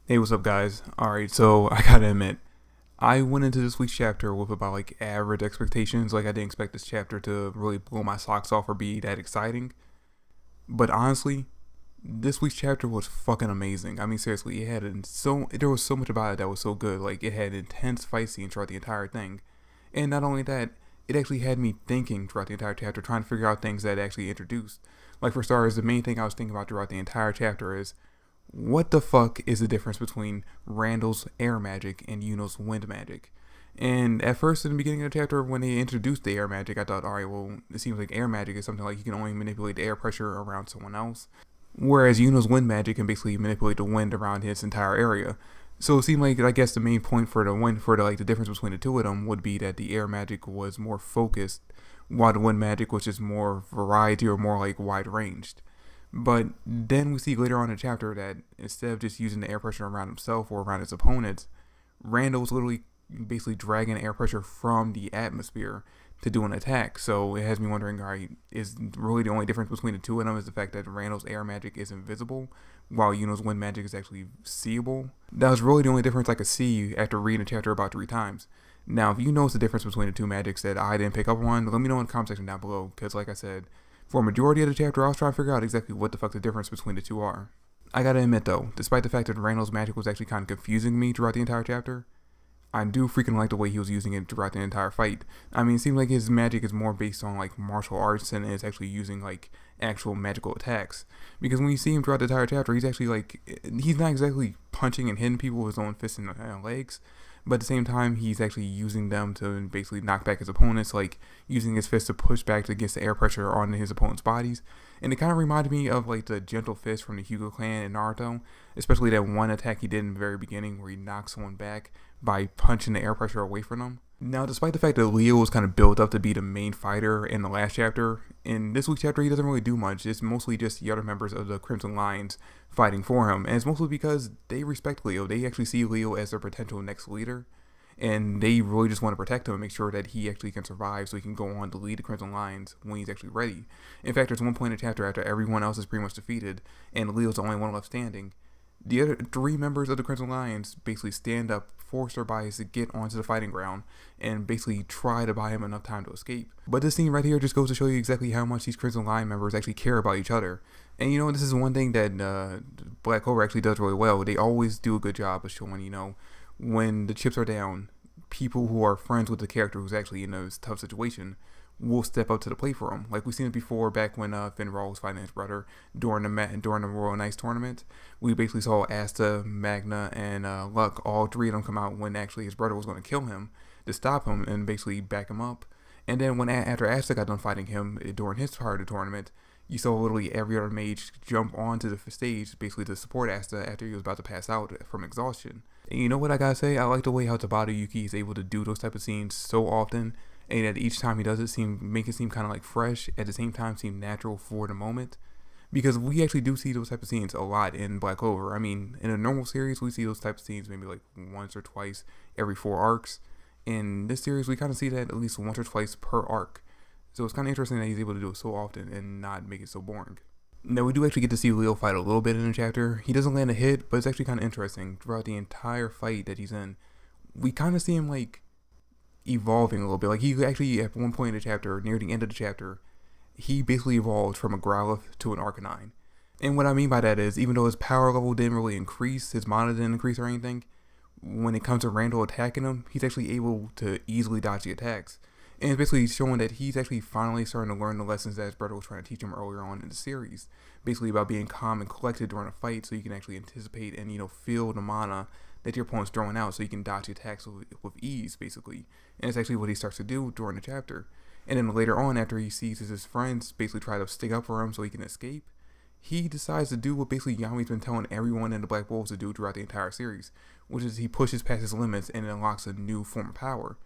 Hey, what's up, guys? Alright, so I gotta admit, I went into this week's chapter with about like average expectations. Like, I didn't expect this chapter to really blow my socks off or be that exciting. But honestly, this week's chapter was fucking amazing. I mean, seriously, there was so much about it that was so good. Like, it had intense fight scenes throughout the entire thing. And not only that, it actually had me thinking throughout the entire chapter, trying to figure out things that it actually introduced. Like, for starters, the main thing I was thinking about throughout the entire chapter is what the fuck is the difference between Randall's air magic and Yuno's wind magic? And at first, in the beginning of the chapter, when they introduced the air magic, I thought, all right, well, it seems like air magic is something like you can only manipulate the air pressure around someone else, whereas Yuno's wind magic can basically manipulate the wind around his entire area. So it seemed like I guess the main point for the wind for the difference between the two of them would be that the air magic was more focused, while the wind magic was just more variety or more like wide ranged. But then we see later on in the chapter that instead of just using the air pressure around himself or around his opponents, Randall's literally basically dragging air pressure from the atmosphere to do an attack. So it has me wondering, all right, is really the only difference between the two of them is the fact that Randall's air magic is invisible, while Yuno's wind magic is actually seeable? That was really the only difference I could see after reading the chapter about 3 times. Now, if you notice the difference between the two magics that I didn't pick up on, let me know in the comment section down below, because like I said, for a majority of the chapter, I was trying to figure out exactly what the fuck the difference between the two are. I gotta admit though, despite the fact that Randall's magic was actually kind of confusing me throughout the entire chapter, I do freaking like the way he was using it throughout the entire fight. I mean, it seems like his magic is more based on like martial arts than it's actually using like actual magical attacks. Because when you see him throughout the entire chapter, he's not exactly punching and hitting people with his own fists and legs, but at the same time, he's actually using them to basically knock back his opponents, like using his fists to push back against the air pressure on his opponent's bodies. And it kind of reminded me of like the gentle fist from the Hyuga clan in Naruto, especially that one attack he did in the very beginning where he knocked someone back by punching the air pressure away from them. Now, despite the fact that Leo was kind of built up to be the main fighter in the last chapter, in this week's chapter he doesn't really do much. It's mostly just the other members of the Crimson Lions fighting for him, and it's mostly because they respect Leo. They actually see Leo as their potential next leader, and they really just want to protect him and make sure that he actually can survive so he can go on to lead the Crimson Lions when he's actually ready. In fact, there's one point in the chapter after everyone else is pretty much defeated and Leo's the only one left standing, the other 3 members of the Crimson Lions basically stand up, force their bodies to get onto the fighting ground, and basically try to buy him enough time to escape. But this scene right here just goes to show you exactly how much these Crimson Lion members actually care about each other. And you know, this is one thing that Black Clover actually does really well. They always do a good job of showing, you know, when the chips are down, people who are friends with the character who's actually in a tough situation will step up to the plate for him. Like we've seen it before back when Finral was fighting his brother during the Royal Knights tournament. We basically saw Asta, Magna, and Luck, all 3 of them come out when actually his brother was going to kill him to stop him and basically back him up. And then after Asta got done fighting him during his part of the tournament, you saw literally every other mage jump onto the stage basically to support Asta after he was about to pass out from exhaustion. And you know what I gotta say? I like the way how Tabata Yuki is able to do those type of scenes so often, and that each time he does it make it seem kind of like fresh, at the same time seem natural for the moment. Because we actually do see those type of scenes a lot in Black Clover. I mean, in a normal series, we see those type of scenes maybe like once or twice every 4 arcs. In this series, we kind of see that at least once or twice per arc. So it's kind of interesting that he's able to do it so often and not make it so boring. Now, we do actually get to see Leo fight a little bit in the chapter. He doesn't land a hit, but it's actually kind of interesting. Throughout the entire fight that he's in, we kind of see him like evolving a little bit. Like he actually, at one point in the chapter, near the end of the chapter, he basically evolved from a Growlithe to an Arcanine. And what I mean by that is, even though his power level didn't really increase, his mana didn't increase or anything, when it comes to Randall attacking him, he's actually able to easily dodge the attacks. And it's basically showing that he's actually finally starting to learn the lessons that his brother was trying to teach him earlier on in the series. Basically about being calm and collected during a fight so you can actually anticipate and, you know, feel the mana that your opponent's throwing out so you can dodge the attacks with ease, basically. And it's actually what he starts to do during the chapter. And then later on, after he sees his friends basically try to stick up for him so he can escape, he decides to do what basically Yami's been telling everyone in the Black Bulls to do throughout the entire series, which is he pushes past his limits and unlocks a new form of power.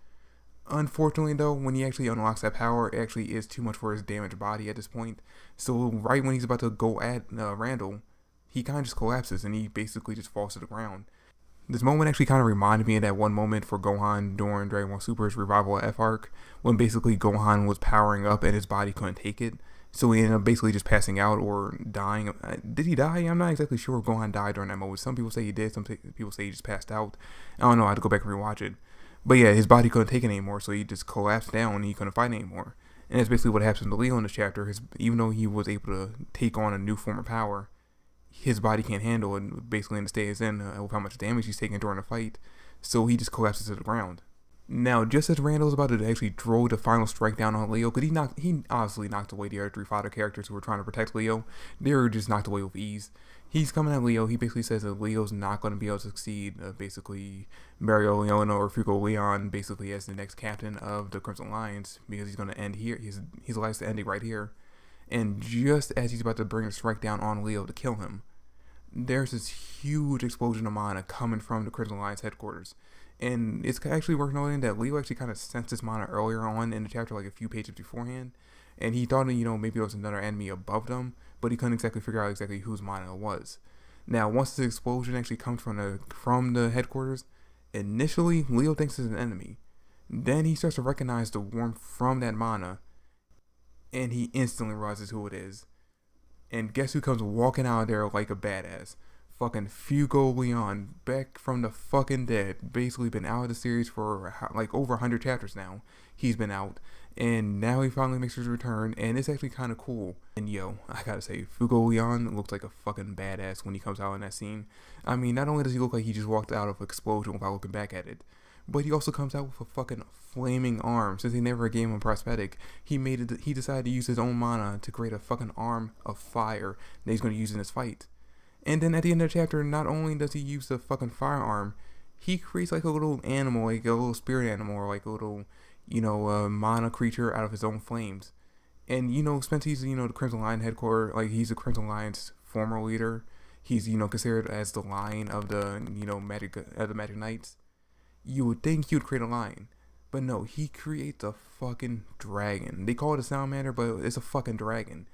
Unfortunately though, when he actually unlocks that power, it actually is too much for his damaged body at this point. So right when he's about to go at Randall, he kind of just collapses and he basically just falls to the ground. This moment actually kind of reminded me of that one moment for Gohan during Dragon Ball Super's Revival F arc, when basically Gohan was powering up and his body couldn't take it. So he ended up basically just passing out or dying. Did he die? I'm not exactly sure if Gohan died during that moment. Some people say he did. Some people say he just passed out. I don't know. I had to go back and rewatch it. But yeah, his body couldn't take it anymore, so he just collapsed down and he couldn't fight anymore. And that's basically what happens to Leo in this chapter. Even though he was able to take on a new form of power, his body can't handle it, basically in the state it's in with how much damage he's taking during the fight. So he just collapses to the ground. Now, just as Randall's about to actually throw the final strike down on Leo, because he obviously knocked away the other three fodder characters who were trying to protect Leo. They were just knocked away with ease. He's coming at Leo. He basically says that Leo's not going to be able to succeed. Basically, Mario Leona or Fugo Leon basically as the next captain of the Crimson Lions, because he's going to end here. His life's ending right here. And just as he's about to bring a strike down on Leo to kill him, there's this huge explosion of mana coming from the Crimson Lions headquarters. And it's actually worth noting that Leo actually kind of sensed this mana earlier on in the chapter, like a few pages beforehand. And he thought, maybe there was another enemy above them, but he couldn't exactly figure out exactly whose mana it was. Now, once the explosion actually comes from the headquarters, initially, Leo thinks it's an enemy. Then he starts to recognize the warmth from that mana, and he instantly realizes who it is. And guess who comes walking out of there like a badass? Fucking Fugo Leon, back from the fucking dead. Basically been out of the series for like over 100 chapters now. He's been out, and now he finally makes his return, and it's actually kind of cool. And yo, I gotta say, Fugo Leon looks like a fucking badass when he comes out in that scene. I mean, not only does he look like he just walked out of an explosion without looking back at it, but he also comes out with a fucking flaming arm. Since they never gave him a prosthetic, he decided to use his own mana to create a fucking arm of fire that he's going to use in this fight. And then at the end of the chapter, not only does he use the fucking firearm, he creates like a little animal, like a little spirit animal, or like a little, mana creature out of his own flames. And, since he's, the Crimson Lion headquarters, like he's the Crimson Lion's former leader, he's, considered as the lion of the, Magic Knights. You would think he would create a lion. But no, he creates a fucking dragon. They call it a salamander, but it's a fucking dragon.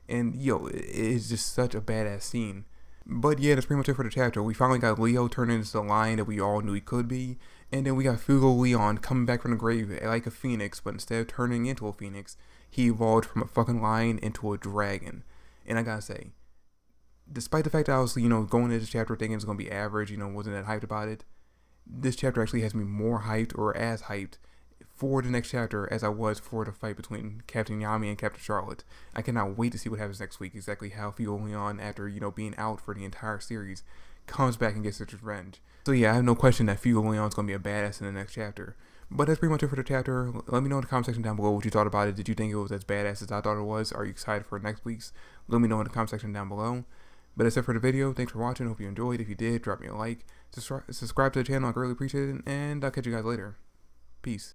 And, it's just such a badass scene. But yeah, that's pretty much it for the chapter. We finally got Leo turning into the lion that we all knew he could be. And then we got Fugo Leon coming back from the grave like a phoenix, but instead of turning into a phoenix, he evolved from a fucking lion into a dragon. And I gotta say, despite the fact that I was, going into this chapter thinking it's gonna be average, wasn't that hyped about it, this chapter actually has me more hyped, or as hyped, for the next chapter as I was for the fight between Captain Yami and Captain Charlotte. I cannot wait to see what happens next week, exactly how Fugo Leon, after, being out for the entire series, comes back and gets his revenge. So yeah, I have no question that Fugo Leon's going to be a badass in the next chapter. But that's pretty much it for the chapter. Let me know in the comment section down below what you thought about it. Did you think it was as badass as I thought it was? Are you excited for next week's? Let me know in the comment section down below. But that's it for the video. Thanks for watching. Hope you enjoyed. If you did, drop me a like. Subscribe to the channel. I really appreciate it. And I'll catch you guys later. Peace.